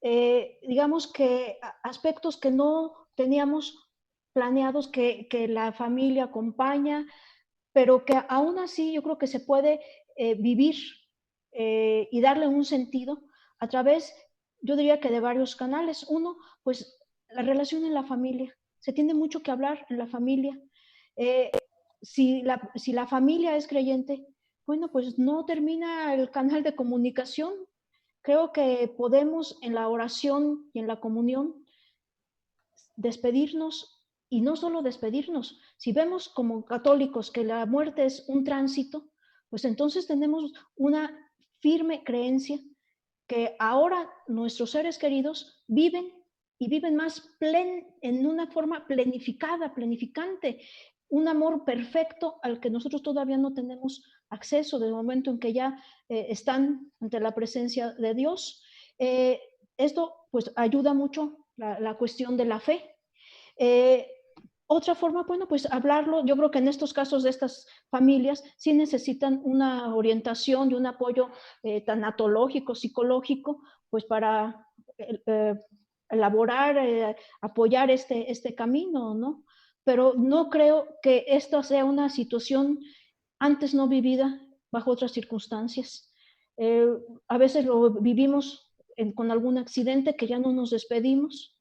Digamos que aspectos que no teníamos planeados, que la familia acompaña, pero que aún así yo creo que se puede vivir y darle un sentido a través, yo diría que de varios canales. Uno, pues la relación en la familia. Se tiene mucho que hablar en la familia. Eh, si la familia es creyente, bueno, pues no termina el canal de comunicación. Creo que podemos en la oración y en la comunión despedirnos, y no solo despedirnos. Si vemos como católicos que la muerte es un tránsito, pues entonces tenemos una firme creencia que ahora nuestros seres queridos viven y viven más en una forma planificada, planificante, un amor perfecto al que nosotros todavía no tenemos acceso desde el momento en que ya están ante la presencia de Dios. Eh, Esto pues ayuda mucho la cuestión de la fe. Eh, Otra forma, bueno, pues hablarlo. Yo creo que en estos casos de estas familias sí necesitan una orientación y un apoyo tanatológico, psicológico, pues para elaborar, apoyar este camino, ¿no? Pero no creo que esto sea una situación antes no vivida bajo otras circunstancias. Eh, a veces lo vivimos con algún accidente que ya no nos despedimos.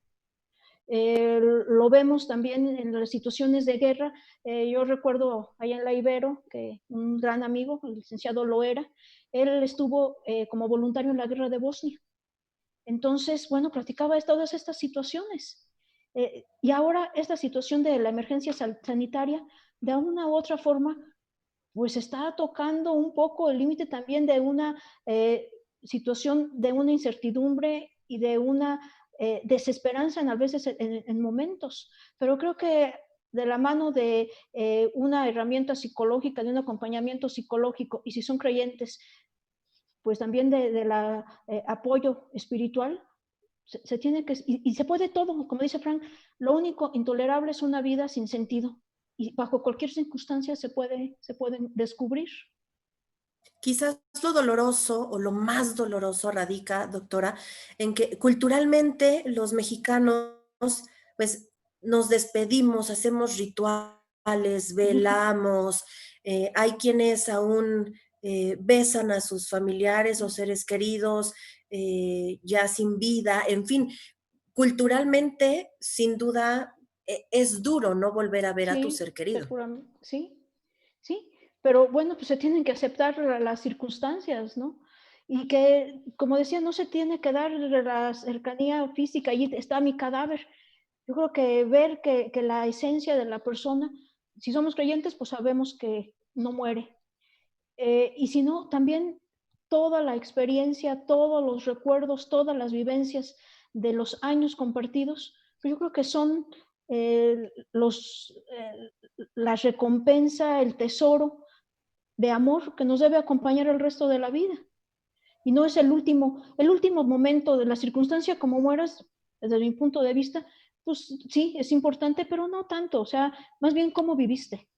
Lo vemos también en las situaciones de guerra. Yo recuerdo allá en la Ibero que un gran amigo, el licenciado Loera, él estuvo como voluntario en la guerra de Bosnia. Entonces, bueno, platicaba de todas estas situaciones. Y ahora esta situación de la emergencia sanitaria, de una u otra forma, pues está tocando un poco el límite también de una situación de una incertidumbre y de una desesperanza a veces en momentos. Pero creo que de la mano de una herramienta psicológica, de un acompañamiento psicológico, y si son creyentes, pues también de la apoyo espiritual, se tiene que, y se puede todo, como dice Frank. Lo único intolerable es una vida sin sentido, y bajo cualquier circunstancia se pueden descubrir. Quizás lo doloroso o lo más doloroso radica, doctora, en que culturalmente los mexicanos, pues nos despedimos, hacemos rituales, velamos, hay quienes aún besan a sus familiares o seres queridos ya sin vida, en fin, culturalmente, sin duda, es duro no volver a ver a tu Sí, ser querido. seguramente, sí, sí, pero bueno, pues se tienen que aceptar las circunstancias, ¿no? Y que, como decía, no se tiene que dar la cercanía física, ahí está mi cadáver. Yo creo que ver que la esencia de la persona, si somos creyentes, pues sabemos que no muere. Y si no, también toda la experiencia, todos los recuerdos, todas las vivencias de los años compartidos, pues yo creo que son la recompensa, el tesoro de amor que nos debe acompañar el resto de la vida. Y no es el último momento de la circunstancia como mueras, desde mi punto de vista, pues sí, es importante, pero no tanto. O sea, más bien cómo viviste.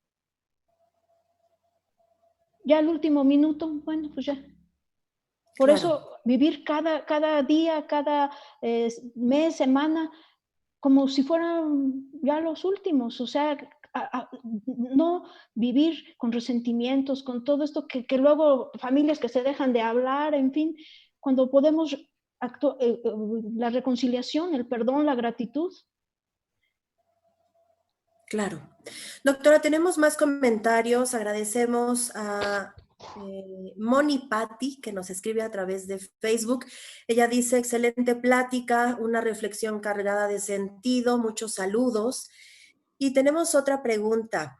Ya el último minuto, bueno, pues ya. Por Claro. eso vivir cada día, cada mes, semana, como si fueran ya los últimos. O sea, no vivir con resentimientos, con todo esto que luego familias que se dejan de hablar, en fin, cuando podemos la reconciliación, el perdón, la gratitud. Claro. Doctora, tenemos más comentarios. Agradecemos a Moni Patti, que nos escribe a través de Facebook. Ella dice, excelente plática, una reflexión cargada de sentido, muchos saludos. Y tenemos otra pregunta.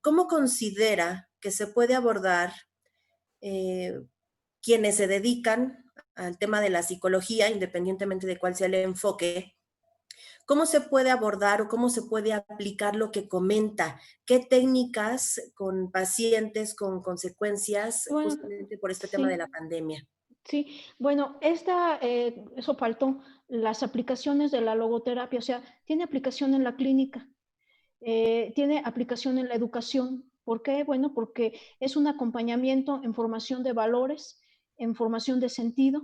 ¿Cómo considera que se puede abordar quienes se dedican al tema de la psicología, independientemente de cuál sea el enfoque, ¿cómo se puede abordar o cómo se puede aplicar lo que comenta? ¿Qué técnicas con pacientes con consecuencias Bueno, justamente por este tema de sí. la pandemia? Sí, bueno, eso faltó, las aplicaciones de la logoterapia, o sea, tiene aplicación en la clínica, tiene aplicación en la educación. ¿Por qué? Bueno, porque es un acompañamiento en formación de valores, en formación de sentido,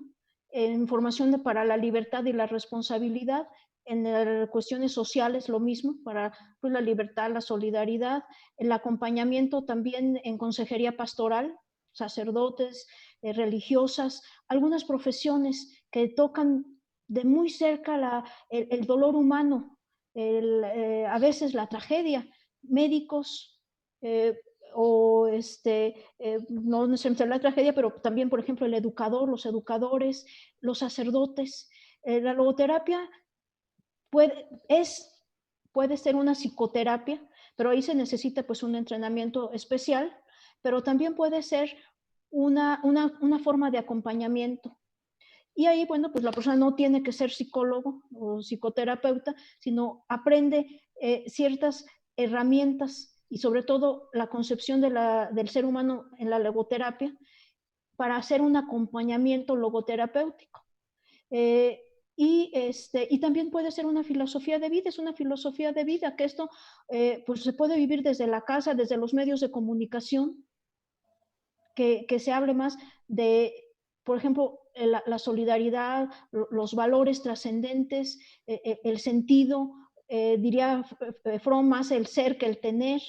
en formación para la libertad y la responsabilidad, en cuestiones sociales lo mismo, para pues, la libertad, la solidaridad, el acompañamiento también en consejería pastoral, sacerdotes, religiosas, algunas profesiones que tocan de muy cerca el dolor humano, a veces la tragedia, médicos eh, o no necesariamente la tragedia, pero también, por ejemplo, el educador, los educadores, los sacerdotes. La logoterapia puede, puede ser una psicoterapia, pero ahí se necesita pues un entrenamiento especial, pero también puede ser una forma de acompañamiento. Y ahí, bueno, pues la persona no tiene que ser psicólogo o psicoterapeuta, sino aprende ciertas herramientas y sobre todo la concepción del ser humano en la logoterapia para hacer un acompañamiento logoterapéutico. Eh, y también puede ser una filosofía de vida, es una filosofía de vida que esto pues se puede vivir desde la casa, desde los medios de comunicación, que se hable más de, por ejemplo, la solidaridad, los valores trascendentes, el sentido, diría Fromm, más el ser que el tener.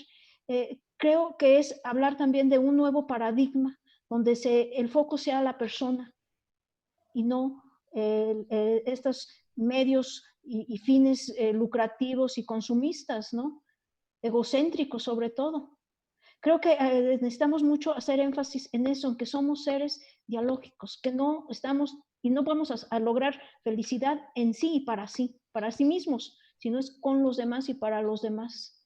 Creo que es hablar también de un nuevo paradigma donde el foco sea la persona y no estos medios y fines lucrativos y consumistas, ¿no? Egocéntricos sobre todo. Creo que necesitamos mucho hacer énfasis en eso, en que somos seres dialógicos, que no estamos y no vamos a lograr felicidad en sí y para sí mismos, sino es con los demás y para los demás.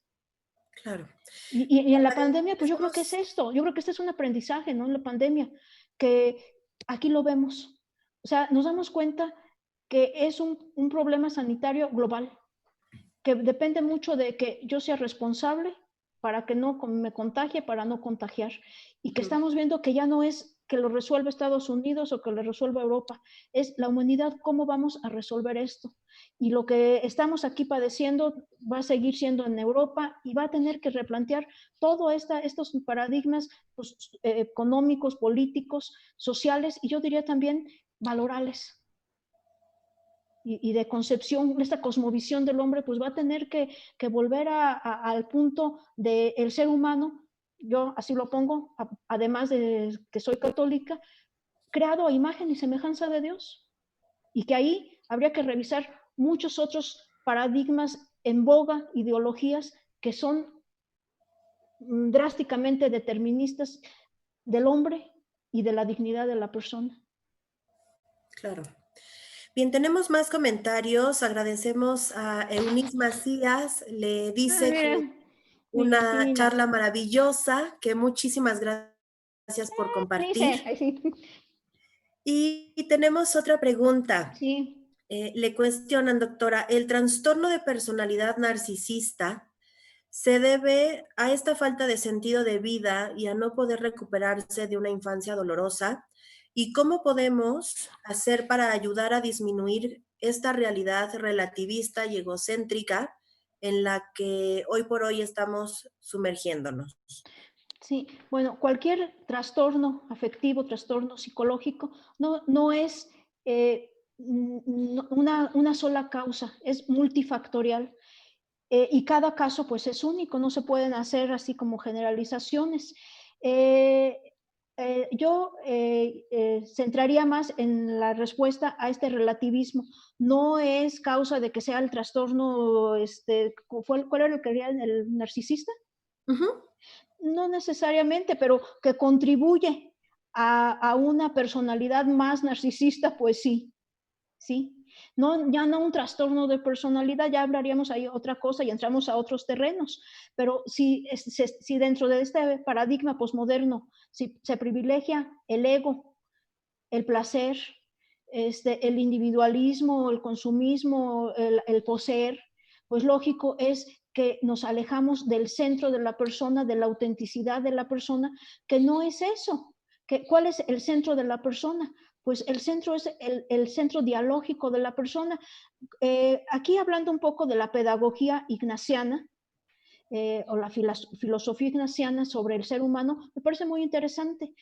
Claro. Y en la pandemia, pues yo creo que es Agradecemos. esto, yo creo que este es un aprendizaje, ¿no? En la pandemia, que aquí lo vemos. O sea, nos damos cuenta que es un problema sanitario global, que depende mucho de que yo sea responsable para que no me contagie, para no contagiar. Y que estamos viendo que ya no es que lo resuelva Estados Unidos o que lo resuelva Europa, es la humanidad, cómo vamos a resolver esto. Y lo que estamos aquí padeciendo va a seguir siendo en Europa y va a tener que replantear todos estos paradigmas pues, económicos, políticos, sociales y yo diría también valorales y de concepción, esta cosmovisión del hombre, pues va a tener que volver al punto del ser humano, yo así lo pongo, además de que soy católica, creado a imagen y semejanza de Dios. Y que ahí habría que revisar muchos otros paradigmas en boga, ideologías que son drásticamente deterministas del hombre y de la dignidad de la persona. Claro. Bien, tenemos más comentarios. Agradecemos a Eunice Macías. Le dice Mira, que mi una vecina. charla maravillosa, que muchísimas gracias por Dice, compartir. sí. Y tenemos otra pregunta. Sí. Le cuestionan, doctora, ¿el trastorno de personalidad narcisista se debe a esta falta de sentido de vida y a no poder recuperarse de una infancia dolorosa? ¿Y cómo podemos hacer para ayudar a disminuir esta realidad relativista y egocéntrica en la que hoy por hoy estamos sumergiéndonos? Sí, bueno, cualquier trastorno afectivo, trastorno psicológico, no es una sola causa, es multifactorial. Y cada caso pues es único, no se pueden hacer así como generalizaciones. Eh, yo centraría más en la respuesta a este relativismo. No es causa de que sea el trastorno, ¿cuál era el que quería el narcisista? Ujú. No necesariamente, pero que contribuye a una personalidad más narcisista, pues sí, sí. No, ya no un trastorno de personalidad, ya hablaríamos ahí otra cosa y entramos a otros terrenos, pero si dentro de este paradigma posmoderno si se privilegia el ego, el placer, el individualismo, el consumismo, el poseer, pues lógico es que nos alejamos del centro de la persona, de la autenticidad de la persona, que no es eso. ¿Cuál es el centro de la persona? Pues el centro es el centro dialógico de la persona. Aquí hablando un poco de la pedagogía ignaciana, o la filosofía ignaciana sobre el ser humano, me parece muy interesante.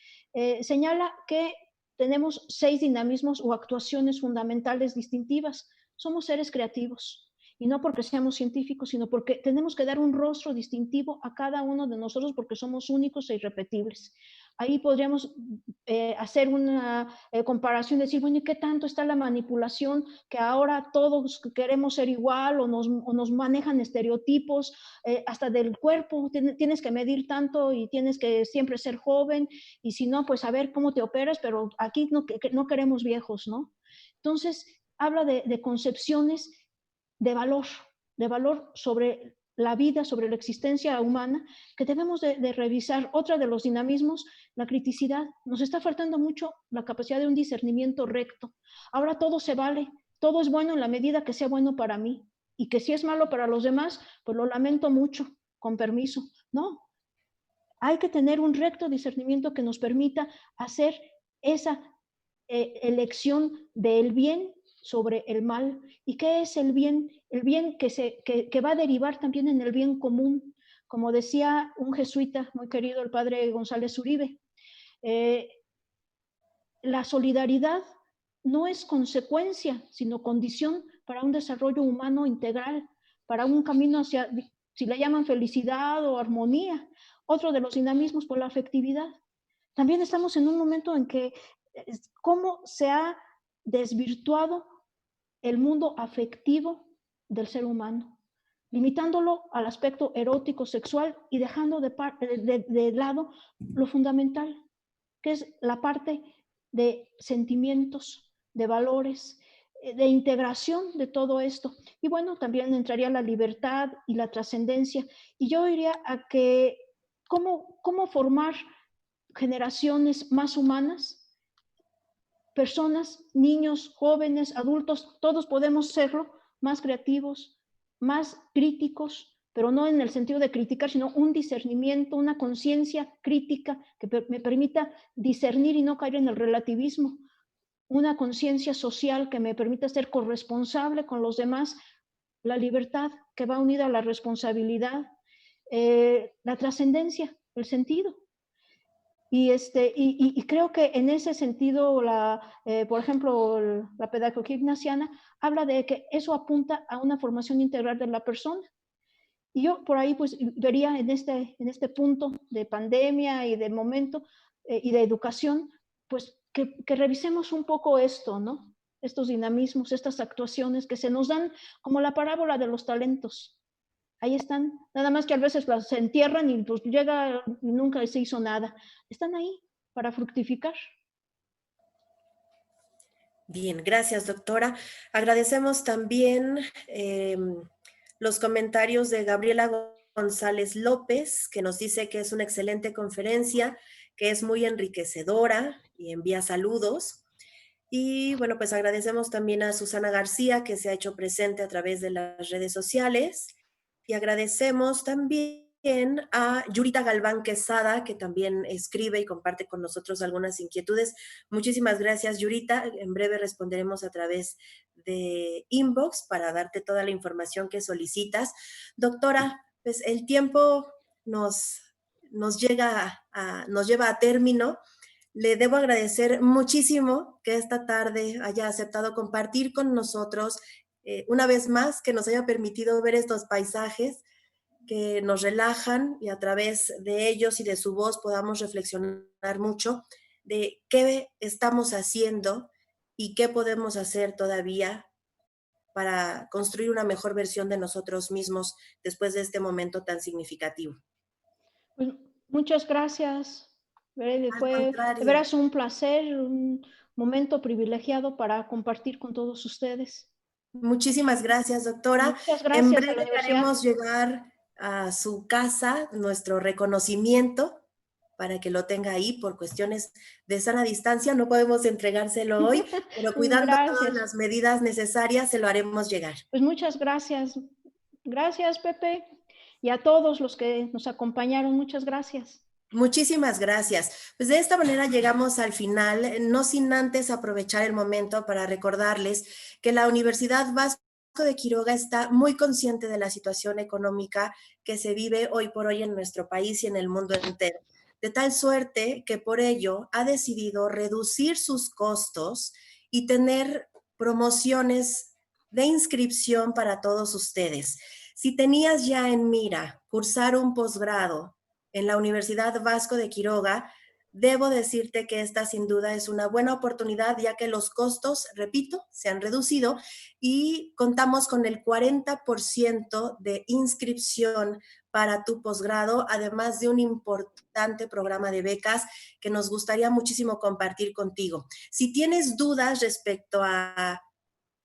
Señala que tenemos 6 dinamismos o actuaciones fundamentales distintivas. Somos seres creativos. Y no porque seamos científicos, sino porque tenemos que dar un rostro distintivo a cada uno de nosotros porque somos únicos e irrepetibles. Ahí podríamos hacer una comparación, decir, bueno, ¿y qué tanto está la manipulación? Que ahora todos queremos ser igual o nos manejan estereotipos, hasta del cuerpo, tienes que medir tanto y tienes que siempre ser joven, y si no, pues a ver cómo te operas, pero aquí no queremos viejos, ¿no? Entonces, habla de concepciones de valor sobre la vida, sobre la existencia humana, que debemos de revisar. Otra de los dinamismos, la criticidad. Nos está faltando mucho la capacidad de un discernimiento recto. Ahora todo se vale, todo es bueno en la medida que sea bueno para mí, y que si es malo para los demás, pues lo lamento mucho, con permiso. No, hay que tener un recto discernimiento que nos permita hacer esa elección del bien sobre el mal. ¿Y qué es el bien? El bien que va a derivar también en el bien común. Como decía un jesuita muy querido, el padre González Uribe, la solidaridad no es consecuencia, sino condición para un desarrollo humano integral, para un camino hacia, si le llaman felicidad o armonía. Otro de los dinamismos, por la afectividad. También estamos en un momento en que cómo se ha desvirtuado el mundo afectivo del ser humano, limitándolo al aspecto erótico, sexual, y dejando de lado lo fundamental, que es la parte de sentimientos, de valores, de integración de todo esto. Y bueno, también entraría la libertad y la trascendencia. Y yo iría a que cómo formar generaciones más humanas. Personas, niños, jóvenes, adultos, todos podemos serlo, más creativos, más críticos, pero no en el sentido de criticar, sino un discernimiento, una conciencia crítica que me permita discernir y no caer en el relativismo, una conciencia social que me permita ser corresponsable con los demás, la libertad que va unida a la responsabilidad, la trascendencia, el sentido. Y creo que en ese sentido, por ejemplo, la pedagogía ignaciana habla de que eso apunta a una formación integral de la persona. Y yo por ahí pues vería en este punto de pandemia y de momento y de educación, pues que revisemos un poco esto, ¿no? Estos dinamismos, estas actuaciones que se nos dan como la parábola de los talentos. Ahí están, nada más que a veces se entierran y pues llega y nunca se hizo nada. Están ahí para fructificar. Bien, gracias, doctora. Agradecemos también los comentarios de Gabriela González López, que nos dice que es una excelente conferencia, que es muy enriquecedora y envía saludos. Y bueno, pues agradecemos también a Susana García, que se ha hecho presente a través de las redes sociales. Y agradecemos también a Yurita Galván Quesada, que también escribe y comparte con nosotros algunas inquietudes. Muchísimas gracias, Yurita. En breve responderemos a través de inbox para darte toda la información que solicitas. Doctora, pues el tiempo nos lleva a término. Le debo agradecer muchísimo que esta tarde haya aceptado compartir con nosotros una vez más, que nos haya permitido ver estos paisajes que nos relajan y a través de ellos y de su voz podamos reflexionar mucho de qué estamos haciendo y qué podemos hacer todavía para construir una mejor versión de nosotros mismos después de este momento tan significativo. Pues, muchas gracias. Fue de veras un placer, un momento privilegiado para compartir con todos ustedes. Muchísimas gracias, doctora. Muchas gracias. En breve haremos llegar a su casa nuestro reconocimiento para que lo tenga ahí por cuestiones de sana distancia. No podemos entregárselo hoy, pero cuidando todas las medidas necesarias se lo haremos llegar. Pues muchas gracias. Gracias, Pepe. Y a todos los que nos acompañaron, muchas gracias. Muchísimas gracias. Pues de esta manera llegamos al final, no sin antes aprovechar el momento para recordarles que la Universidad Vasco de Quiroga está muy consciente de la situación económica que se vive hoy por hoy en nuestro país y en el mundo entero. De tal suerte que por ello ha decidido reducir sus costos y tener promociones de inscripción para todos ustedes. Si tenías ya en mira cursar un posgrado en la Universidad Vasco de Quiroga, debo decirte que esta sin duda es una buena oportunidad, ya que los costos, repito, se han reducido y contamos con el 40% de inscripción para tu posgrado, además de un importante programa de becas que nos gustaría muchísimo compartir contigo. Si tienes dudas respecto a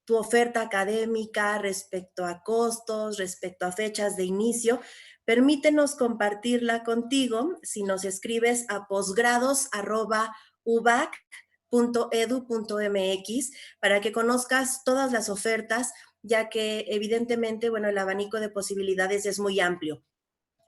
tu oferta académica, respecto a costos, respecto a fechas de inicio, permítenos compartirla contigo si nos escribes a posgrados@ubac.edu.mx para que conozcas todas las ofertas, ya que evidentemente, bueno, el abanico de posibilidades es muy amplio.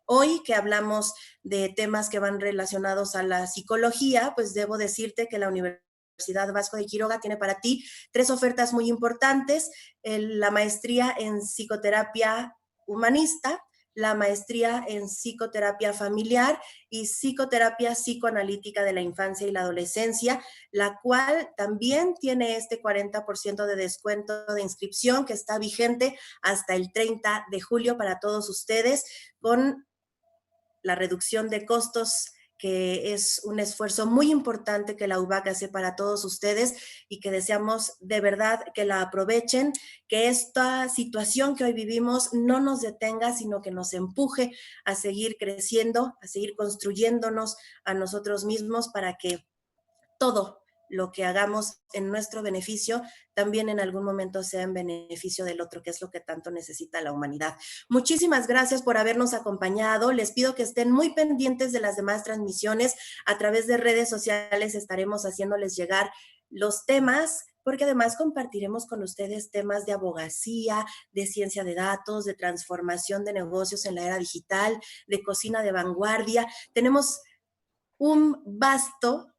Hoy que hablamos de temas que van relacionados a la psicología, pues debo decirte que la Universidad Vasco de Quiroga tiene para ti 3 ofertas muy importantes: la maestría en psicoterapia humanista, la maestría en psicoterapia familiar y psicoterapia psicoanalítica de la infancia y la adolescencia, la cual también tiene este 40% de descuento de inscripción que está vigente hasta el 30 de julio para todos ustedes, con la reducción de costos, que es un esfuerzo muy importante que la UBAC hace para todos ustedes y que deseamos de verdad que la aprovechen, que esta situación que hoy vivimos no nos detenga, sino que nos empuje a seguir creciendo, a seguir construyéndonos a nosotros mismos para que todo lo que hagamos en nuestro beneficio también en algún momento sea en beneficio del otro, que es lo que tanto necesita la humanidad. Muchísimas gracias por habernos acompañado. Les pido que estén muy pendientes de las demás transmisiones. A través de redes sociales estaremos haciéndoles llegar los temas, porque además compartiremos con ustedes temas de abogacía, de ciencia de datos, de transformación de negocios en la era digital, de cocina de vanguardia. Tenemos un vasto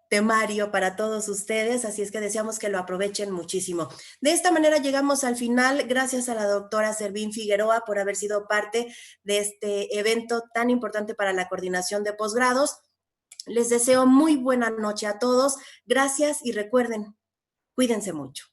temario para todos ustedes, así es que deseamos que lo aprovechen muchísimo. De esta manera llegamos al final. Gracias a la doctora Servín Figueroa por haber sido parte de este evento tan importante para la coordinación de posgrados. Les deseo muy buena noche a todos. Gracias y recuerden, cuídense mucho.